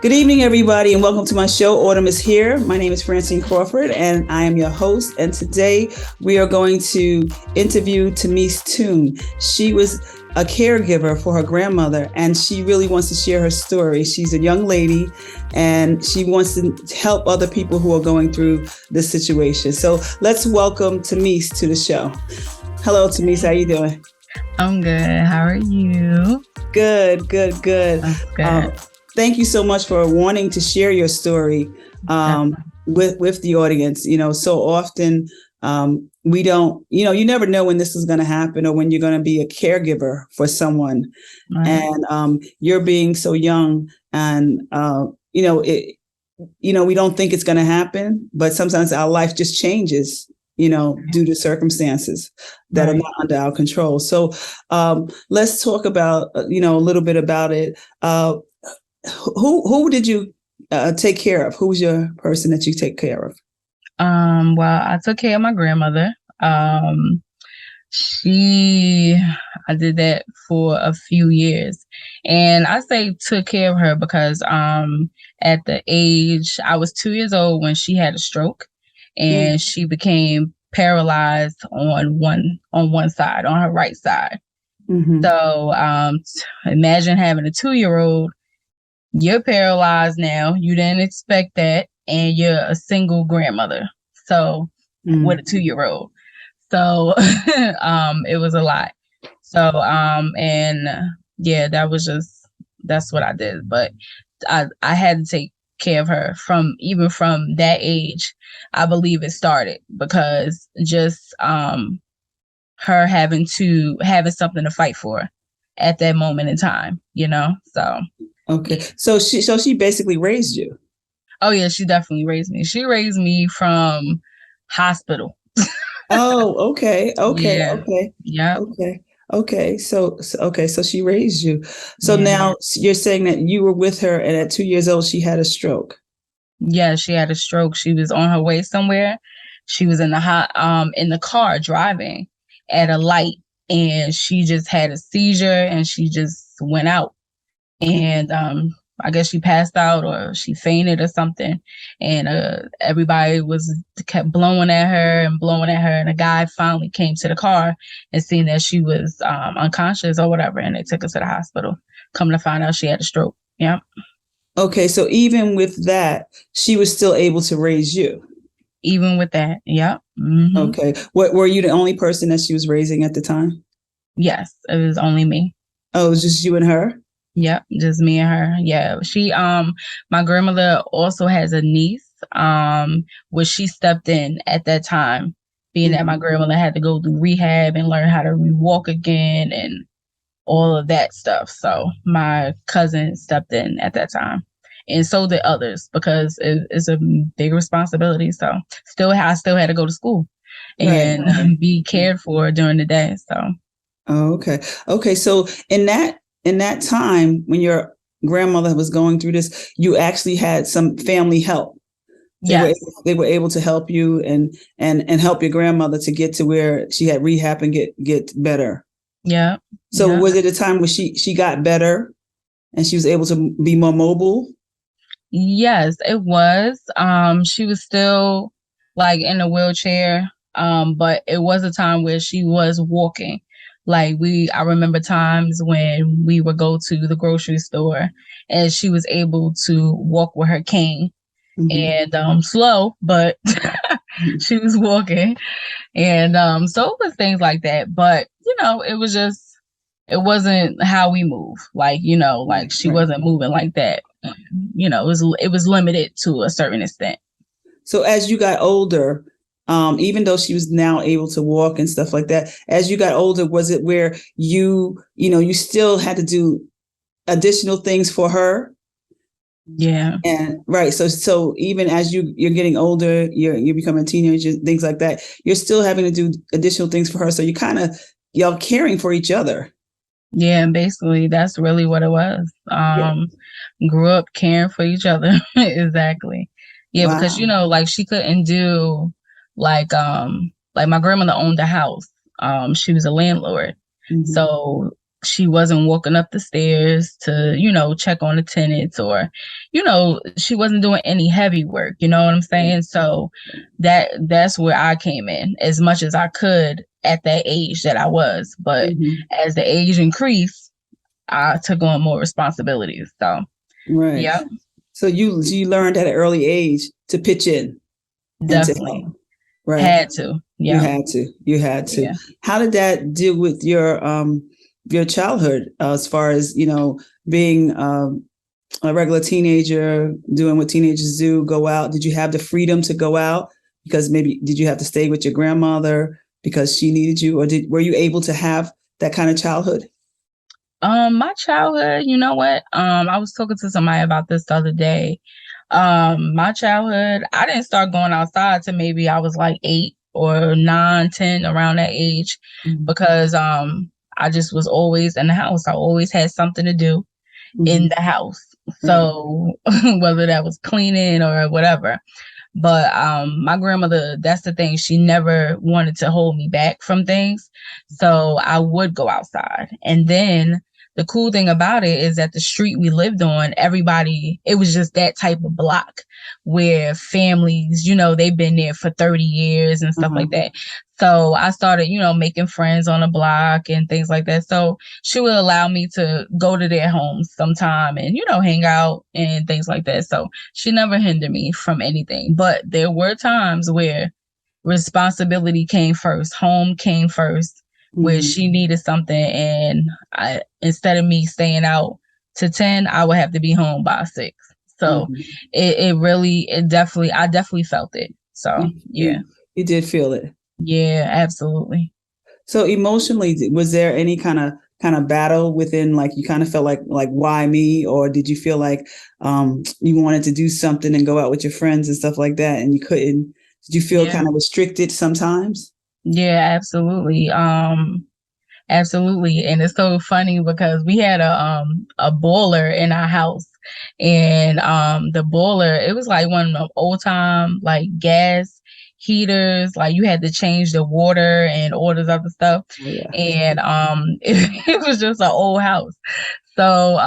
Good evening, everybody, and welcome to my show, Autumn is Here. My name is Francine Crawford, and I am your host. And today we are going to interview Temise Toon. She was a caregiver for her grandmother, and she really wants to share her story. She's a young lady, and she wants to help other people who are going through this situation. So let's welcome Temise to the show. Hello, Temise. How you doing? I'm good. How are you? Good. That's good. Thank you so much for wanting to share your story with the audience. You know, so often we don't, you never know when this is going to happen or when you're going to be a caregiver for someone. Right. And you're being so young and, we don't think it's going to happen, but sometimes our life just changes, due to circumstances that are not under our control. So let's talk about, a little bit about it. Who did you take care of? Who was your person that you take care of? Well, I took care of my grandmother. I did that for a few years. And I say took care of her because at the age, I was 2 years old when she had a stroke and she became paralyzed on one side, on her right side. Mm-hmm. So imagine having a 2-year-old. You're paralyzed now. You didn't expect that. And you're a single grandmother. So with a 2-year-old. So it was a lot. So that's what I did. But I had to take care of her from that age. I believe it started because just her having something to fight for at that moment in time, so. Okay. So she basically raised you. Oh yeah, she definitely raised me. She raised me from hospital. Oh, okay. Yeah. Okay. So she raised you. So now you're saying that you were with her and at 2 years old, she had a stroke. Yeah, she had a stroke. She was on her way somewhere. She was in the car driving at a light and she just had a seizure and she just went out. And I guess she passed out or she fainted or something. And everybody kept blowing at her. And a guy finally came to the car and seen that she was unconscious or whatever. And they took her to the hospital. Come to find out she had a stroke. Yeah. Okay. So even with that, she was still able to raise you. Even with that. Yeah. Mm-hmm. Okay. What, were you the only person that she was raising at the time? Yes. It was only me. Oh, it was just you and her? Yep, just me and her. Yeah. She my grandmother also has a niece, which she stepped in at that time, being that my grandmother had to go through rehab and learn how to walk again and all of that stuff. So my cousin stepped in at that time. And so did others because it's a big responsibility. So I still had to go to school and be cared for during the day. So okay. So in that time when your grandmother was going through this, you actually had some family help. They were able to help you and help your grandmother to get to where she had rehab and get better. Yeah. So was it a time where she got better and she was able to be more mobile? Yes, it was. She was still like in a wheelchair, but it was a time where she was walking. I remember times when we would go to the grocery store and she was able to walk with her cane and slow, but she was walking. And so it was things like that. But, it wasn't how we move. She wasn't moving like that. It was limited to a certain extent. So as you got older, even though she was now able to walk and stuff like that, as you got older, was it where you still had to do additional things for her? Yeah. And right. So even as you're getting older, you're becoming a teenager, things like that, you're still having to do additional things for her. So y'all caring for each other. Yeah, basically that's really what it was. Grew up caring for each other. Exactly. Yeah, wow. Because she couldn't do like my grandmother owned a house. She was a landlord. Mm-hmm. So she wasn't walking up the stairs to, check on the tenants, or, she wasn't doing any heavy work, you know what I'm saying? So that's where I came in as much as I could at that age that I was. But as the age increased, I took on more responsibilities. So, Right. yeah. So you learned at an early age to pitch in and to Definitely. help. Right. Had to. Yeah. You had to. Yeah. How did that deal with your childhood as far as, being a regular teenager, doing what teenagers do, go out? Did you have the freedom to go out? Because maybe did you have to stay with your grandmother because she needed you, or were you able to have that kind of childhood? My childhood, you know what? I was talking to somebody about this the other day. My childhood, I didn't start going outside till maybe I was like 8 or 9, 10, around that age, because I just was always in the house. I always had something to do in the house. So whether that was cleaning or whatever. But my grandmother, that's the thing, she never wanted to hold me back from things. So I would go outside. And then the cool thing about it is that the street we lived on, it was just that type of block where families, they've been there for 30 years and stuff like that. So I started, making friends on the block and things like that. So she would allow me to go to their homes sometime and, hang out and things like that. So she never hindered me from anything. But there were times where responsibility came first, home came first, where she needed something, and instead of me staying out to 10, I would have to be home by 6. So I definitely felt it. So yeah. You did feel it. Yeah, absolutely. So emotionally, was there any kind of battle within, like you kind of felt like why me, or did you feel like you wanted to do something and go out with your friends and stuff like that and you couldn't? Did you feel kind of restricted sometimes? Yeah, absolutely. Absolutely. And it's so funny because we had a boiler in our house, and the boiler, it was like one of the old time like gas heaters, like you had to change the water and all this other stuff. And it was just an old house. So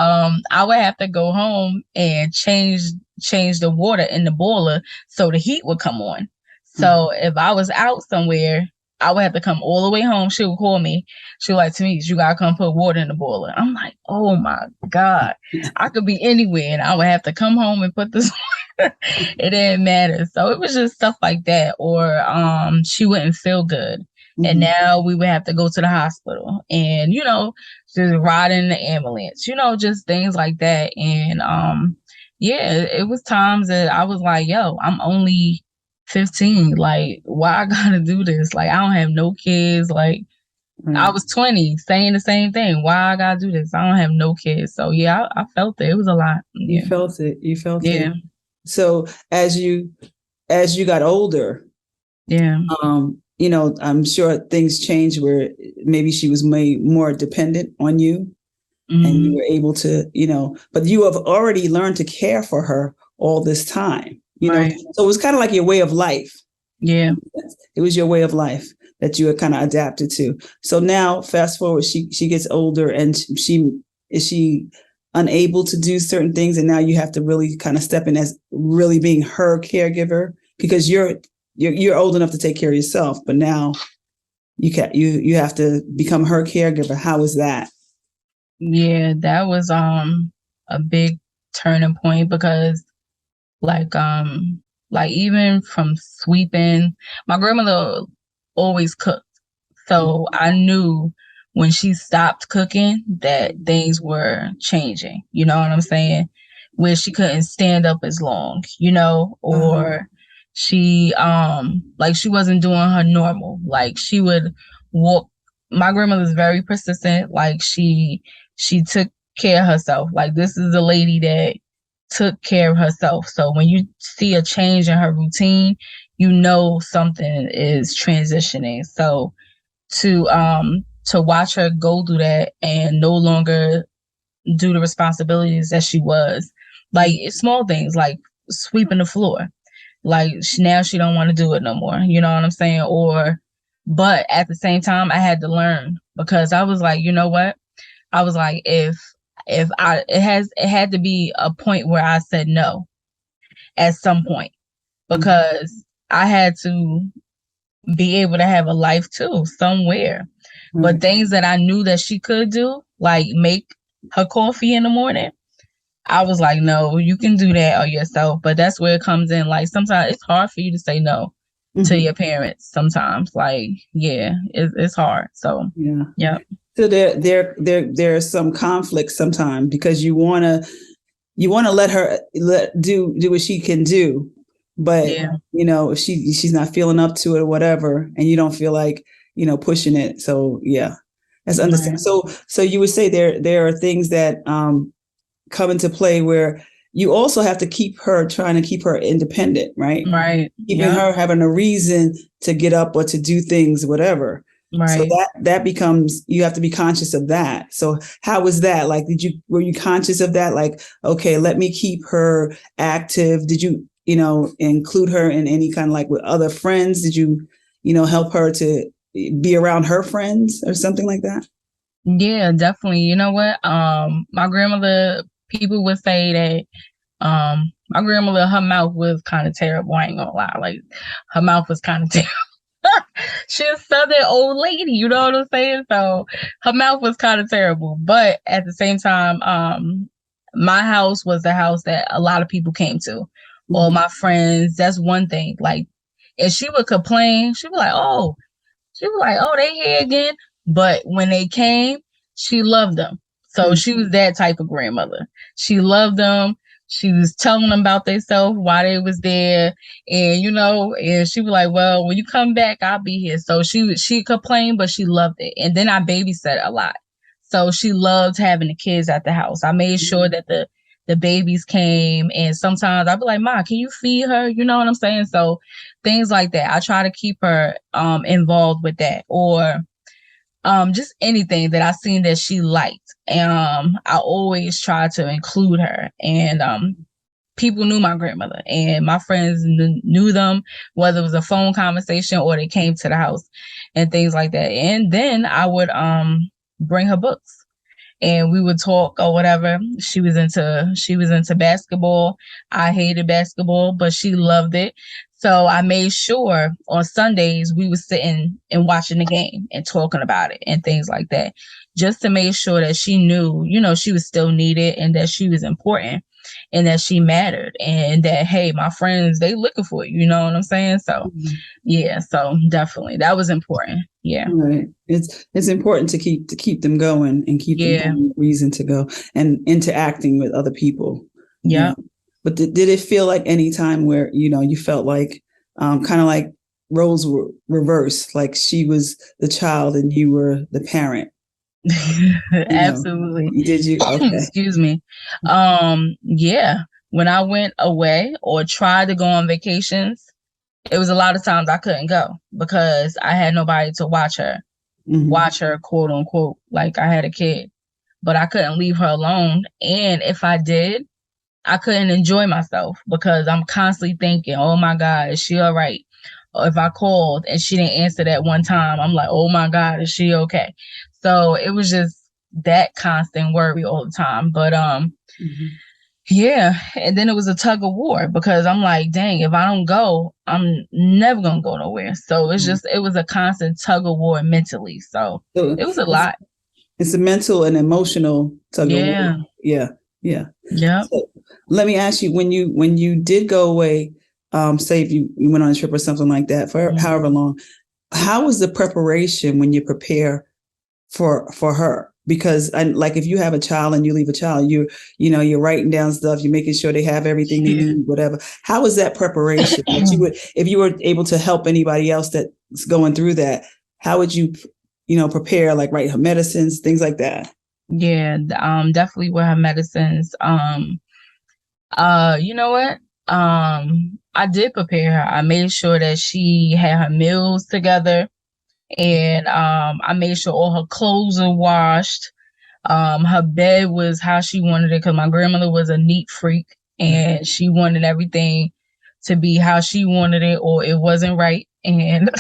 I would have to go home and change the water in the boiler so the heat would come on. So if I was out somewhere, I would have to come all the way home. She would call me. She was like, Temise, you gotta come put water in the boiler. I'm like, oh my God. I could be anywhere and I would have to come home and put this water. It didn't matter. So it was just stuff like that. Or she wouldn't feel good. And now we would have to go to the hospital and, just ride in the ambulance, just things like that. And it was times that I was like, yo, I'm only 15. Like, why I gotta do this? Like, I don't have no kids. Like, I was 20 saying the same thing. Why I gotta do this? I don't have no kids. So yeah, I felt it. It was a lot. Yeah. You felt it. Yeah. So as you got older, I'm sure things changed where maybe she was made more dependent on you, and you were able to, but you have already learned to care for her all this time. So it was kind of like your way of life. Yeah. It was your way of life that you had kind of adapted to. So now fast forward, she gets older, and is she unable to do certain things, and now you have to really kind of step in as really being her caregiver, because you're old enough to take care of yourself, but now you have to become her caregiver. How was that? Yeah, that was a big turning point, because like even from sweeping, my grandmother always cooked. So I knew when she stopped cooking that things were changing. You know what I'm saying? Where she couldn't stand up as long, or she she wasn't doing her normal. Like she would walk. My grandmother's very persistent. Like she took care of herself. Like this is a lady that took care of herself. So when you see a change in her routine, something is transitioning. So to watch her go through that and no longer do the responsibilities that she was, like small things like sweeping the floor, like now she don't want to do it no more. You know what I'm saying? But at the same time, I had to learn, because I was like, you know what? I was like, if I it had to be a point where I said no at some point, because I had to be able to have a life too somewhere. But Right. things that I knew that she could do, like make her coffee in the morning, I was like, no, you can do that or yourself. But that's where it comes in. Like sometimes it's hard for you to say no to Mm-hmm. your parents. Sometimes, like, yeah, it's hard. So Yeah. yeah, So there are some conflicts sometimes because you want to let her do what she can do, but yeah, if she's not feeling up to it or whatever, and you don't feel like pushing it. So yeah, that's understand. right, So you would say there are things that come into play where you also have to trying to keep her independent, right? right, Keeping yeah, her having a reason to get up or to do things, whatever. So right. that becomes, you have to be conscious of that. So how was that? Like, were you conscious of that? Like, okay, let me keep her active. Did you, include her in any kind of like with other friends? Did you, help her to be around her friends or something like that? Yeah, definitely. You know what? My grandmother, people would say that my grandmother, her mouth was kind of terrible. I ain't gonna lie. Like her mouth was kind of terrible. She's a southern old lady, you know what I'm saying? So her mouth was kind of terrible. But at the same time, my house was the house that a lot of people came to. All Mm-hmm. my friends, that's one thing. Like, if she would complain, she was like, oh, they here again. But when they came, she loved them. So she was that type of grandmother. She loved them. She was telling them about themselves, why they was there. And she was like, well, when you come back, I'll be here. So she complained, but she loved it. And then I babysat a lot. So she loved having the kids at the house. I made sure that the babies came, and sometimes I'd be like, Ma, can you feed her? You know what I'm saying? So things like that. I try to keep her involved with that, or just anything that I seen that she liked. I always try to include her. And people knew my grandmother, and my friends knew them, whether it was a phone conversation or they came to the house and things like that. And then I would bring her books, and we would talk or whatever. She was into basketball. I hated basketball, but she loved it. So I made sure on Sundays we were sitting and watching the game and talking about it and things like that, just to make sure that she knew, she was still needed, and that she was important, and that she mattered, and that, hey, my friends, they looking for you. You know what I'm saying? So Mm-hmm. yeah, so definitely that was important. Yeah. Right. It's important to keep them going and keep them Yeah. having a reason to go and interacting with other people. Yeah. Yeah. But did it feel like any time where, you felt like kind of like roles were reversed, like she was the child and you were the parent? Absolutely. Did you? Okay. Excuse me. Yeah. When I went away or tried to go on vacations, it was a lot of times I couldn't go because I had nobody to Mm-hmm. watch her, quote unquote. Like I had a kid, but I couldn't leave her alone. And if I did, I couldn't enjoy myself because I'm constantly thinking, oh my God, is she all right? Or if I called and she didn't answer that one time, I'm like, oh my God, is she okay? So it was just that constant worry all the time. But Mm-hmm. yeah. And then it was a tug of war because I'm like, dang, if I don't go, I'm never gonna go nowhere. So it was a constant tug of war mentally. So So it was a lot. it's a mental and emotional tug of war. Yeah. Yeah. Yeah. Yep. So let me ask you, when you did go away, say if you went on a trip or something like that for however long, how was the preparation when you prepare for her? Because like if you have a child and you leave a child, you're writing down stuff, you're making sure they have everything they need, whatever. How was that preparation? That if you were able to help anybody else that's going through that, how would you, prepare, like write her medicines, things like that? Yeah, definitely with her medicines. You know what? I did prepare her. I made sure that she had her meals together, and I made sure all her clothes are washed. Her bed was how she wanted it because my grandmother was a neat freak, and she wanted everything to be how she wanted it, or it wasn't right. And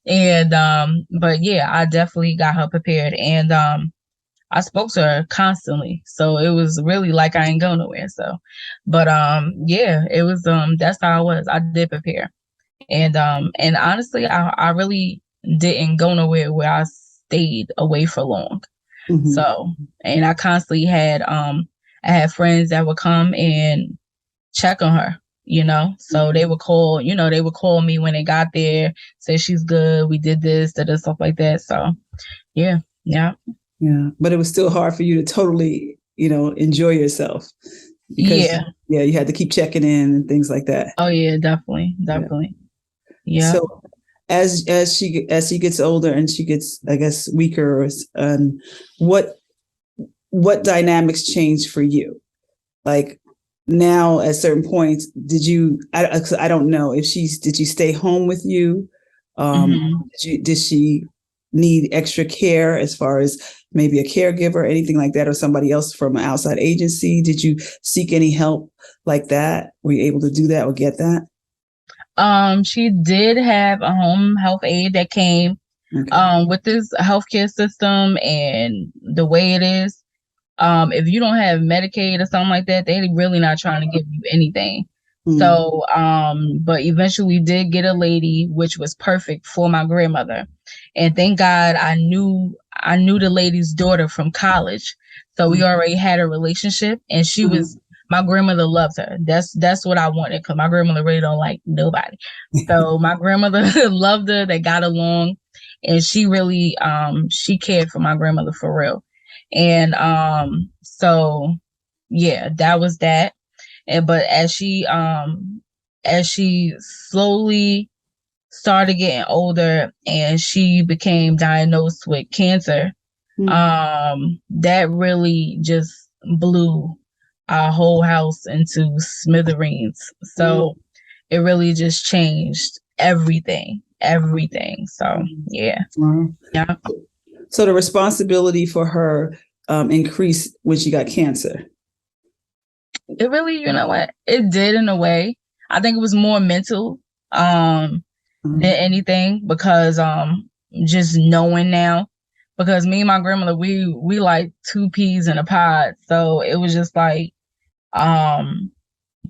but yeah, I definitely got her prepared, and I spoke to her constantly. So it was really like I ain't go nowhere. So, but yeah, it was that's how I was. I did prepare. And honestly, I really didn't go nowhere where I stayed away for long. Mm-hmm. So, and I constantly had I had friends that would come and check on her, you know. So they would call, you know, they would call me when they got there, say she's good, we did this, that stuff like that. So yeah. But it was still hard for you to totally, you know, enjoy yourself because you had to keep checking in and things like that. Oh yeah, definitely. Yeah. So as she gets older and she gets, I guess, weaker, what dynamics changed for you? Like now at certain points, did you, I don't know if did she stay home with you? Did she need extra care as far as maybe a caregiver, anything like that, or somebody else from an outside agency? Did you seek any help like that? Were you able to do that or get that? She did have a home health aide that came. With this healthcare system and the way it is, if you don't have Medicaid or something like that, they're really not trying to give you anything. So, but eventually did get a lady, which was perfect for my grandmother. And thank God I knew the lady's daughter from college. So we already had a relationship, and she was, my grandmother loved her. That's what I wanted, because my grandmother really don't like nobody. So my grandmother loved her. They got along, and she really, she cared for my grandmother for real. And so yeah, that was that. And but as she slowly started getting older and she became diagnosed with cancer, that really just blew our whole house into smithereens. So it really just changed everything. So yeah. Yeah. So the responsibility for her increased when she got cancer. It really, you know what, it did in a way. I think it was more mental than anything, because just knowing now, because me and my grandmother, we like two peas in a pod. So it was just like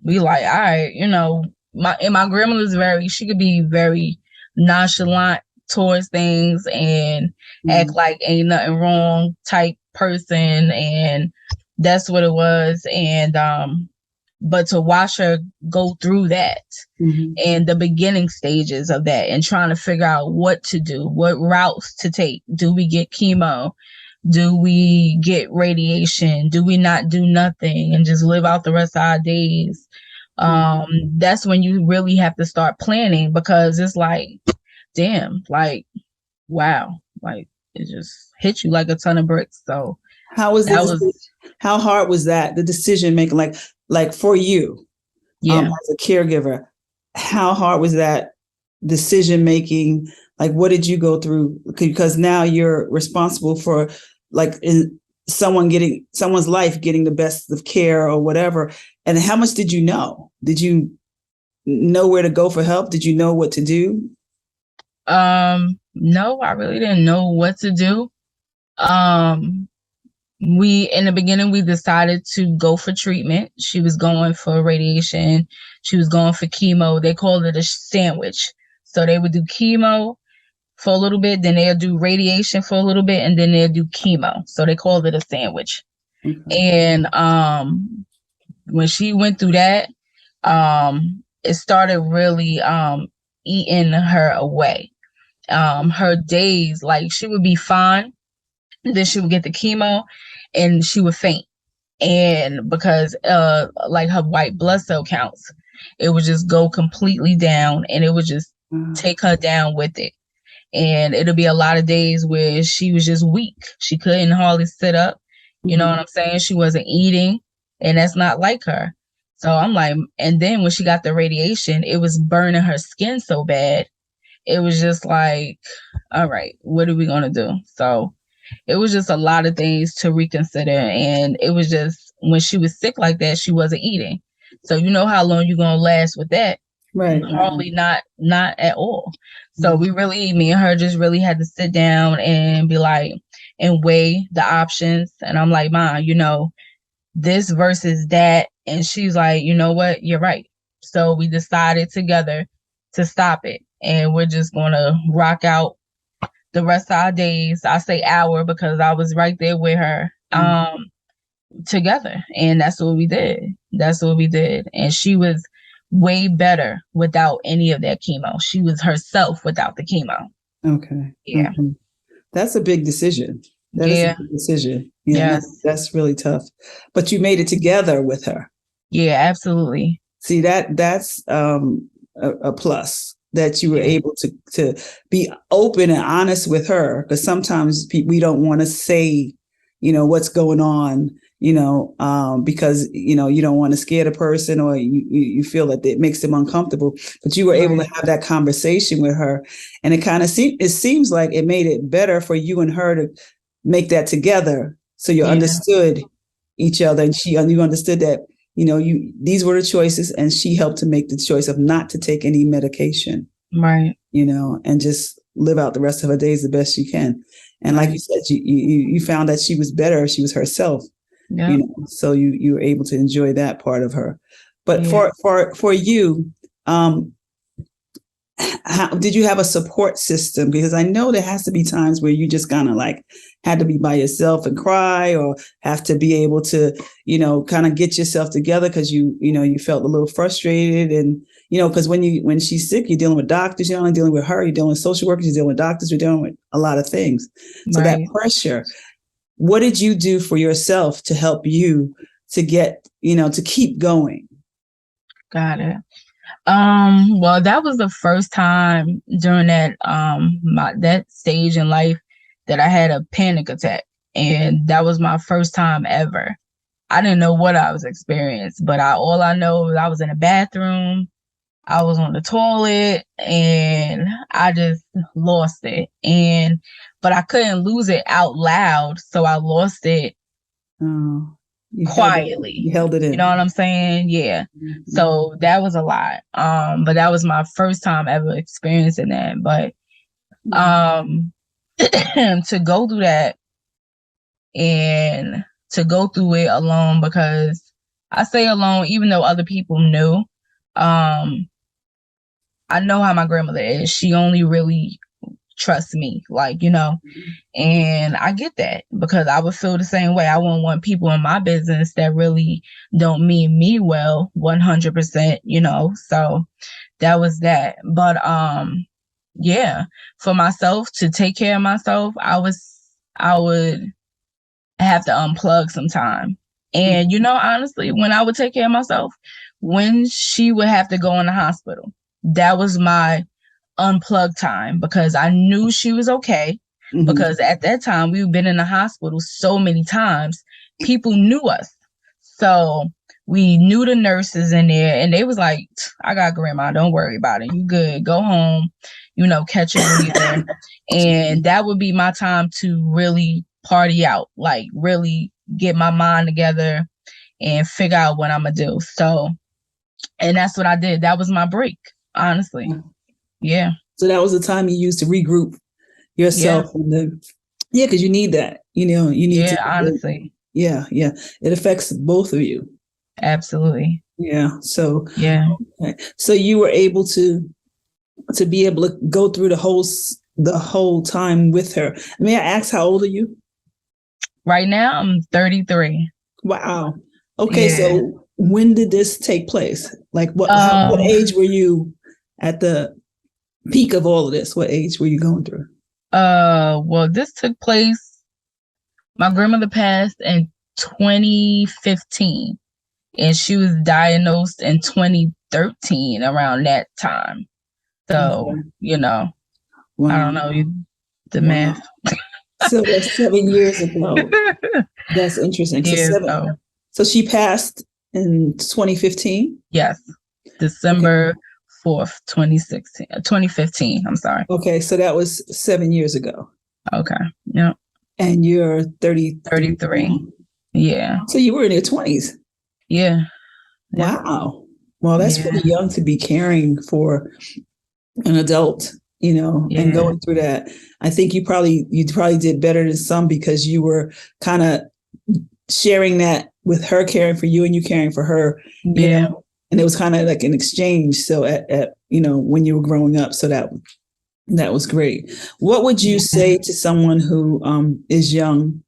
we like, all right, you know, my grandmother's she could be very nonchalant towards things and act like ain't nothing wrong type person, and that's what it was. And but to watch her go through that and the beginning stages of that, and trying to figure out what to do, what routes to take. Do we get chemo? Do we get radiation? Do we not do nothing and just live out the rest of our days? That's when you really have to start planning, because it's like, damn, like, wow, like it just hit you like a ton of bricks. So how hard was that, the decision making, like for you, as a caregiver? How hard was that decision making? Like, what did you go through? Because now you're responsible for, like, in someone's life getting the best of care or whatever. And how much did you know? Did you know where to go for help? Did you know what to do? No, I really didn't know what to do. In the beginning, we decided to go for treatment. She was going for radiation. She was going for chemo. They called it a sandwich. So they would do chemo for a little bit, then they'll do radiation for a little bit, and then they'll do chemo. So they called it a sandwich. And when she went through that, it started really eating her away. Her days, like, she would be fine, then she would get the chemo and she would faint. And because like her white blood cell counts, it would just go completely down, and it would just take her down with it. And it'll be a lot of days where she was just weak. She couldn't hardly sit up. You know what I'm saying? She wasn't eating, and that's not like her. So I'm like, and then when she got the radiation, it was burning her skin so bad. It was just like, all right, what are we going to do? So it was just a lot of things to reconsider. And it was just, when she was sick like that, she wasn't eating. So you know how long you're going to last with that? Right. Hardly not at all. So me and her just really had to sit down and be like, and weigh the options. And I'm like, Ma, this versus that. And she's like, you know what? You're right. So we decided together to stop it. And we're just going to rock out the rest of our days. I say hour because I was right there with her together. And that's what we did. That's what we did. And she was way better without any of that chemo. She was herself without the chemo. Okay. Yeah. Okay. That's a big decision. That is a big decision. Yeah, yes. That's really tough. But you made it together with her. Yeah, absolutely. See, that's a plus, that you were able to be open and honest with her, because sometimes we don't want to say, what's going on, because, you don't want to scare the person, or you feel that it makes them uncomfortable. But you were able to have that conversation with her, and it kind of seems like it made it better for you and her to make that together. So you understood each other, and you understood that, these were the choices, and she helped to make the choice of not to take any medication. Right. And just live out the rest of her days the best she can. And like you said, you found that she was better. She was herself. Yep. So you were able to enjoy that part of her. But for you, how did you have a support system? Because I know there has to be times where you just kind of like had to be by yourself and cry, or have to be able to, kind of get yourself together because you felt a little frustrated. And, because when she's sick, you're dealing with doctors, you're not only dealing with her, you're dealing with social workers, you're dealing with doctors, you're dealing with a lot of things. So that pressure, what did you do for yourself to help you to get, to keep going? Got it. Well, that was the first time during that that stage in life that I had a panic attack, and that was my first time ever. I didn't know what I was experiencing, but all I know is I was in a bathroom, I was on the toilet, and I just lost it. But I couldn't lose it out loud, so I lost it quietly. You held it in. You know what I'm saying? Yeah. Mm-hmm. So that was a lot. But that was my first time ever experiencing that. But to go through that and to go through it alone, because I say alone, even though other people knew, I know how my grandmother is. She only really trusts me, and I get that, because I would feel the same way. I wouldn't want people in my business that really don't mean me well 100%, so that was that. But for myself to take care of myself, I would have to unplug sometime. And honestly, when I would take care of myself, when she would have to go in the hospital, that was my unplug time, because I knew she was okay. Mm-hmm. Because at that time we've been in the hospital so many times, people knew us, so we knew the nurses in there, and they was like, I got grandma, don't worry about it, you good, go home, catch a breather. And that would be my time to really party out, like really get my mind together and figure out what I'm gonna do. So, and that's what I did. That was my break, honestly. Yeah. So that was the time you used to regroup yourself. Because you need that, you need to. Honestly. Yeah. It affects both of you. Absolutely. Yeah. So, okay. So you were able to be able to go through the whole time with her. May I ask, how old are you? Right now, I'm 33. Wow. Okay. Yeah. So when did this take place? Like what age were you at the peak of all of this? What age were you going through? Well, this took place, my grandmother passed in 2015, and she was diagnosed in 2013, around that time. So, wow. I don't know the math. So that's 7 years ago. That's interesting. So she passed in 2015? Yes. December 4th, 2015. I'm sorry. Okay. So that was 7 years ago. Okay. Yeah. And you're 33. Yeah. So you were in your 20s. Yeah. Wow. Well, that's pretty young to be caring for an adult, and going through that. I think you probably did better than some because you were kind of sharing that with her caring for you and you caring for her, and it was kind of like an exchange. So at when you were growing up, so that was great. What would you say to someone who is young,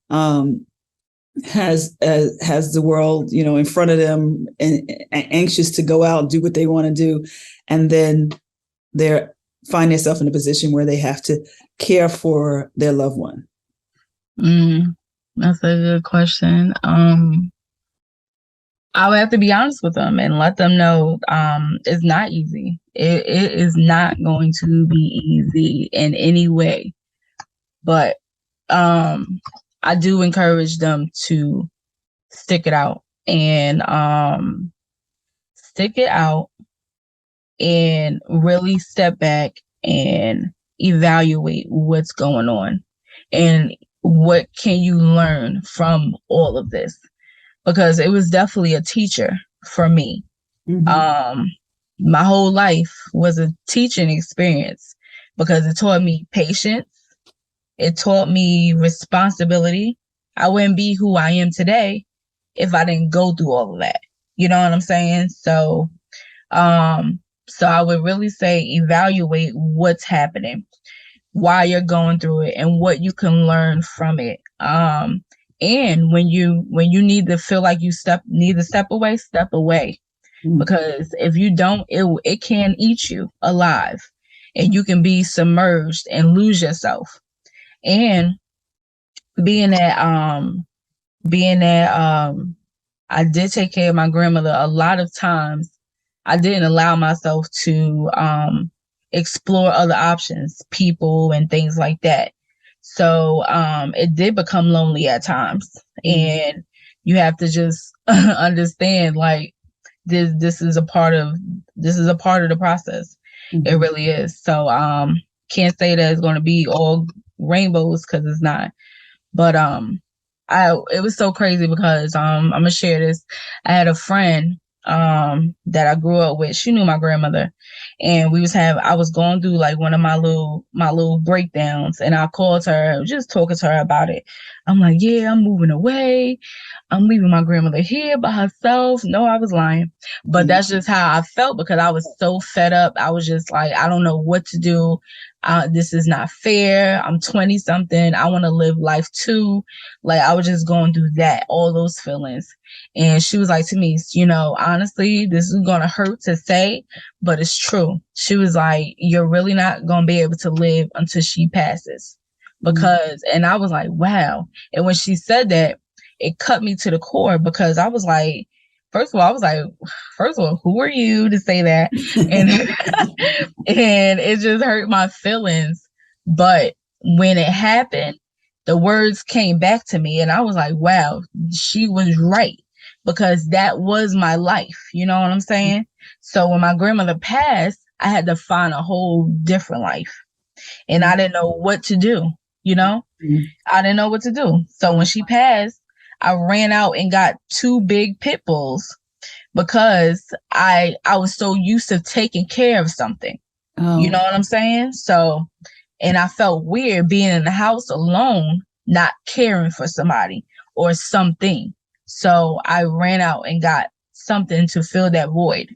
has the world, in front of them and anxious to go out and do what they want to do, and then they're find themselves in a position where they have to care for their loved one? That's a good question. I would have to be honest with them and let them know it's not easy. It is not going to be easy in any way. But I do encourage them to stick it out and really step back and evaluate what's going on and what can you learn from all of this. Because it was definitely a teacher for me. My whole life was a teaching experience because it taught me patience. It taught me responsibility. I wouldn't be who I am today if I didn't go through all of that. You know what I'm saying? So I would really say evaluate what's happening, why you're going through it, and what you can learn from it. And when you need to feel like you need to step away, step away. Because if you don't, it can eat you alive and you can be submerged and lose yourself. And being that I did take care of my grandmother, a lot of times I didn't allow myself to explore other options, people and things like that. So it did become lonely at times, and you have to just understand like this is a part of the process. It really is. So can't say that it's going to be all rainbows because it's not. But it was so crazy because I'm gonna share this. I had a friend that I grew up with. She knew my grandmother, and I was going through like one of my little breakdowns, and I called her, just talking to her about it. I'm like, yeah, I'm moving away. I'm leaving my grandmother here by herself. No, I was lying, but that's just how I felt because I was so fed up. I was just like, I don't know what to do. This is not fair. I'm 20 something. I want to live life too. Like I was just going through all those feelings. And she was like to me, honestly, this is going to hurt to say, but it's true. She was like, you're really not going to be able to live until she passes. And I was like, wow. And when she said that, it cut me to the core because I was like, first of all, who are you to say that? And and it just hurt my feelings. But when it happened, the words came back to me and I was like, wow, she was right. Because that was my life. You know what I'm saying? So when my grandmother passed, I had to find a whole different life. And I didn't know what to do, I didn't know what to do. So when she passed, I ran out and got 2 big pit bulls because I was so used to taking care of something. Oh. You know what I'm saying? So, and I felt weird being in the house alone, not caring for somebody or something. So I ran out and got something to fill that void,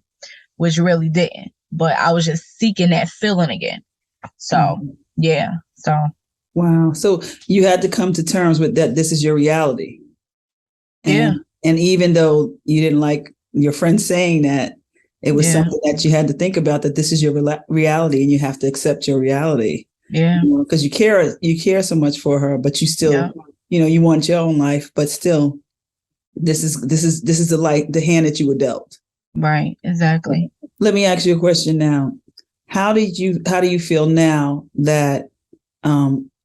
which really didn't. But I was just seeking that feeling again. So, yeah. So. Wow. So you had to come to terms with that. This is your reality. And even though you didn't like your friend saying that, it was something that you had to think about, that this is your reality and you have to accept your reality. Yeah. Because you care so much for her, but you still, you want your own life, but still, this is the hand that you were dealt. Right. Exactly. Let me ask you a question now. How do you feel now that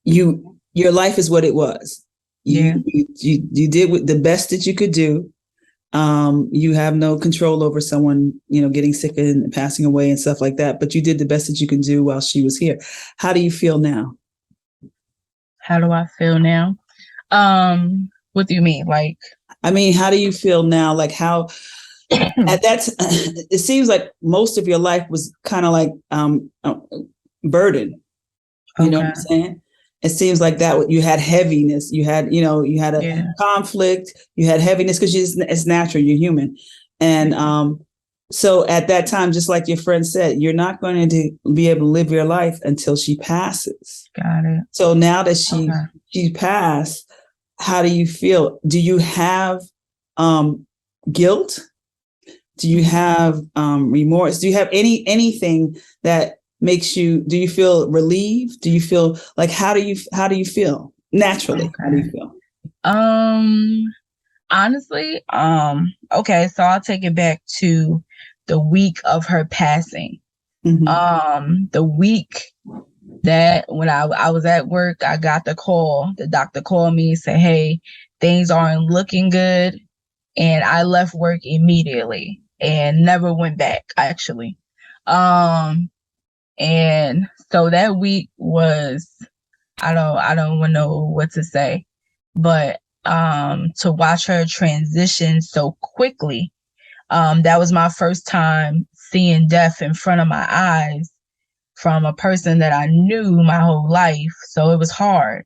your life is what it was? You did the best that you could do. You have no control over someone, getting sick and passing away and stuff like that, but you did the best that you can do while she was here. How do you feel now? How do I feel now? What do you mean? Like, I mean, how do you feel now? Like how it seems like most of your life was kind of like, burden. You know what I'm saying? It seems like that you had heaviness. You had, you had a conflict. You had heaviness because it's natural. You're human, and so at that time, just like your friend said, you're not going to be able to live your life until she passes. Got it. So now that she passed, how do you feel? Do you have guilt? Do you have remorse? Do you have anything that makes you? Do you feel relieved? Do you feel like how do you feel naturally? Okay. How do you feel? Honestly, okay, so I'll take it back to the week of her passing. Mm-hmm. The week that when I was at work, I got the call. The doctor called me and said, "Hey, things aren't looking good," and I left work immediately and never went back. Actually, and so that week was I don't even know what to say, but to watch her transition so quickly. That was my first time seeing death in front of my eyes from a person that I knew my whole life. So it was hard,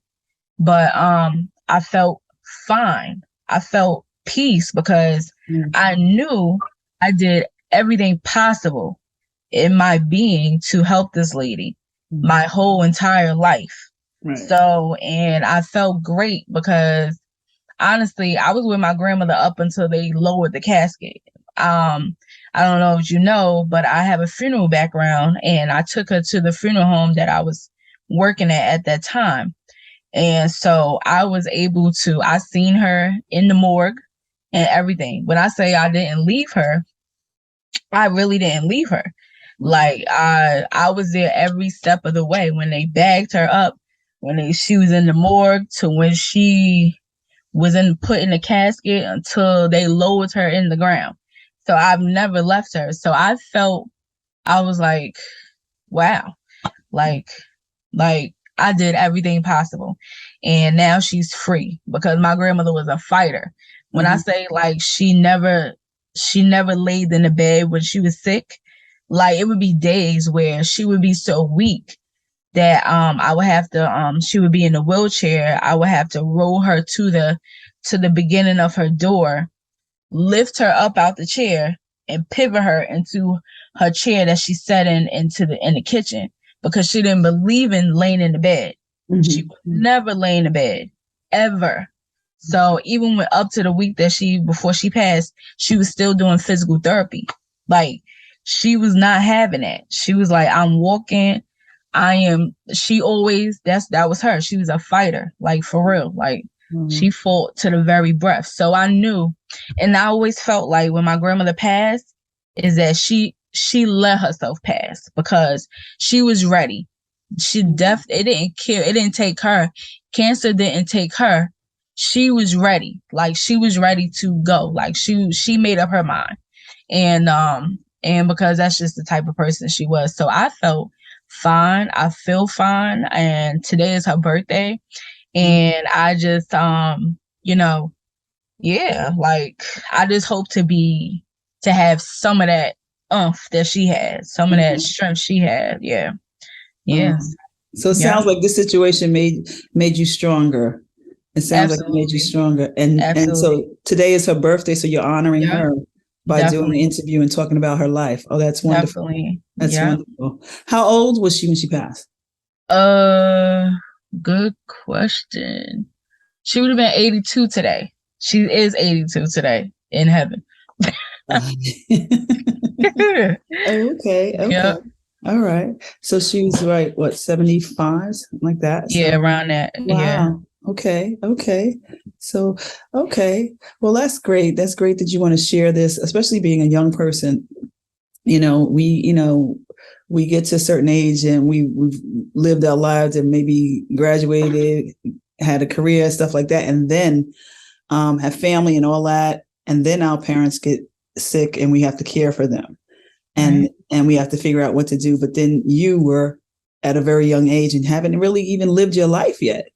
but I felt fine. I felt peace because I knew I did everything possible in my being to help this lady my whole entire life. Right. So, and I felt great because honestly, I was with my grandmother up until they lowered the casket. I don't know if you know, but I have a funeral background, and I took her to the funeral home that I was working at that time. And so I was able to, I seen her in the morgue and everything. When I say I didn't leave her, I really didn't leave her. Like I was there every step of the way when they bagged her up, she was in the morgue to when she was put in the casket until they lowered her in the ground. So I've never left her. So I was like, wow, like I did everything possible. And now she's free because my grandmother was a fighter. When I say like she never laid in the bed when she was sick, like it would be days where she would be so weak that I would have to she would be in a wheelchair. I would have to roll her to the beginning of her door, lift her up out the chair, and pivot her into her chair that she sat in the kitchen because she didn't believe in laying in the bed. She would never lay in the bed ever. So even when up to the week that before she passed, she was still doing physical therapy. Like she was not having that. She was like, I'm walking. She always, that was her. She was a fighter, like for real. Like she fought to the very breath. So I knew, and I always felt like when my grandmother passed, is that she let herself pass because she was ready. It didn't care. It didn't take her. Cancer didn't take her. She was ready. Like she was ready to go. Like she made up her mind. And because that's just the type of person she was. So I felt fine. I feel fine. And today is her birthday. And I just, like I just hope to have some of that that she had, some of that strength she had. Yeah. Yes. So it sounds like this situation made you stronger. It sounds like it made you stronger. And so today is her birthday. So you're honoring her by doing the interview and talking about her life. Oh, that's wonderful. Definitely. That's wonderful. How old was she when she passed? Good question. She would have been 82 today. She is 82 today in heaven. Okay. Yep. All right. So she was right, what, 75, something like that? Yeah, so, around that. Wow. Yeah. Okay. So, okay. Well, that's great. That's great that you want to share this, especially being a young person. We get to a certain age and we've lived our lives and maybe graduated, had a career, stuff like that, and then have family and all that. And then our parents get sick and we have to care for them. And we have to figure out what to do. But then you were at a very young age and haven't really even lived your life yet.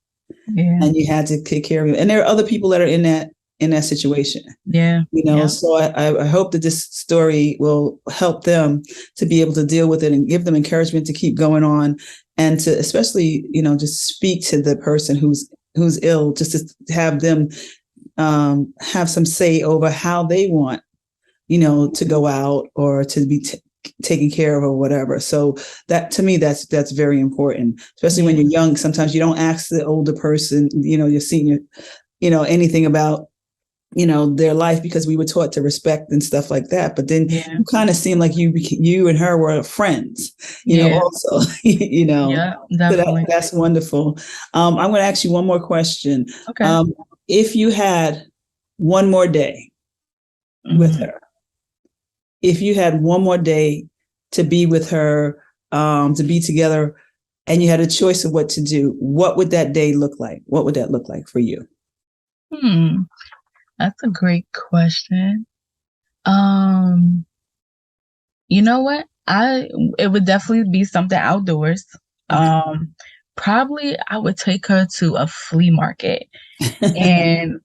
Yeah. And you had to take care of it. And there are other people that are in in that situation. Yeah. So I hope that this story will help them to be able to deal with it and give them encouragement to keep going on, and to especially, just speak to the person who's ill, just to have them have some say over how they want, to go out or to be taken care of or whatever. So that, to me, that's very important, especially when you're young. Sometimes you don't ask the older person, your senior, anything about, their life, because we were taught to respect and stuff like that. But then you kind of seem like you and her were friends, also, Yeah, definitely. So that's wonderful. I'm going to ask you one more question. Okay. If you had one more day with her, if you had one more day to be with her, to be together, and you had a choice of what to do, what would that day look like? What would that look like for you? That's a great question. You know what? It would definitely be something outdoors. Probably I would take her to a flea market and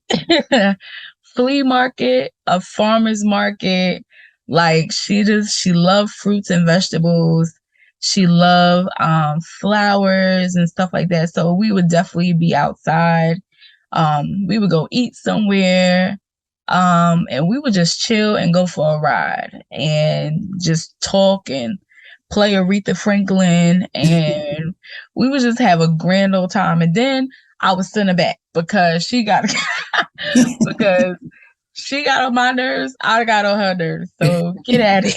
flea market, a farmer's market. Like she loved fruits and vegetables. She loved flowers and stuff like that. So we would definitely be outside. We would go eat somewhere. And we would just chill and go for a ride and just talk and play Aretha Franklin, and we would just have a grand old time. And then I would send her back because she got because she got on my nerves. I got on her nerves. So get at it.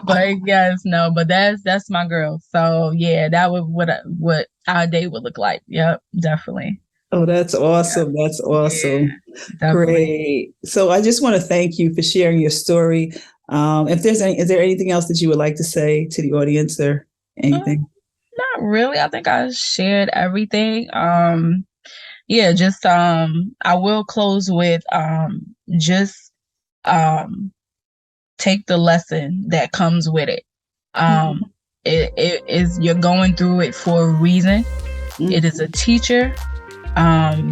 But yes, no, but that's my girl. So yeah, that would what our day would look like. Yep, definitely. Oh, that's awesome. Yeah. That's awesome. Yeah, great. So I just want to thank you for sharing your story. Is there anything else that you would like to say to the audience or anything? Not really. I think I shared everything. I will close with just take the lesson that comes with it. It is, you're going through it for a reason. It is a teacher.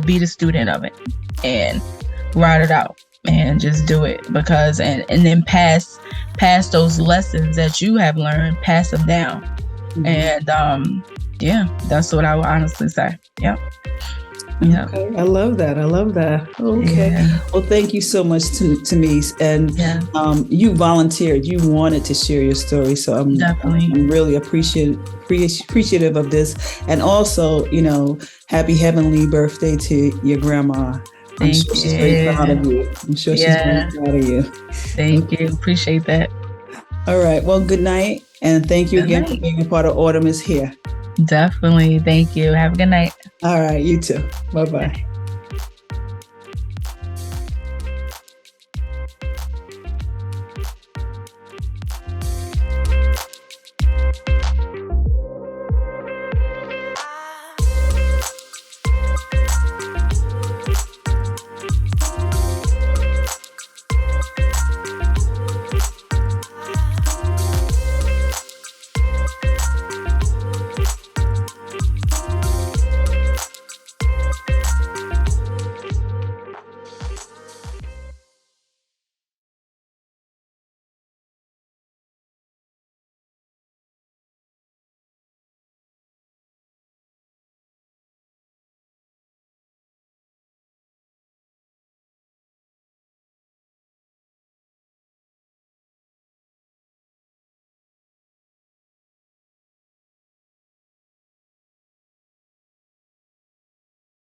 Be the student of it and ride it out and just do it, because and then pass those lessons that you have learned, pass them down. And that's what I would honestly say. Yep. Okay. I love that. Okay. Yeah. Well, thank you so much to Temise. And you volunteered. You wanted to share your story. So I'm really appreciative of this. And also, happy heavenly birthday to your grandma. I'm sure she's very proud of you. Thank you. Appreciate that. All right. Well, good night. And thank you again for being a part of Autumn is Here. Definitely. Thank you. Have a good night. All right. You too. Bye-bye.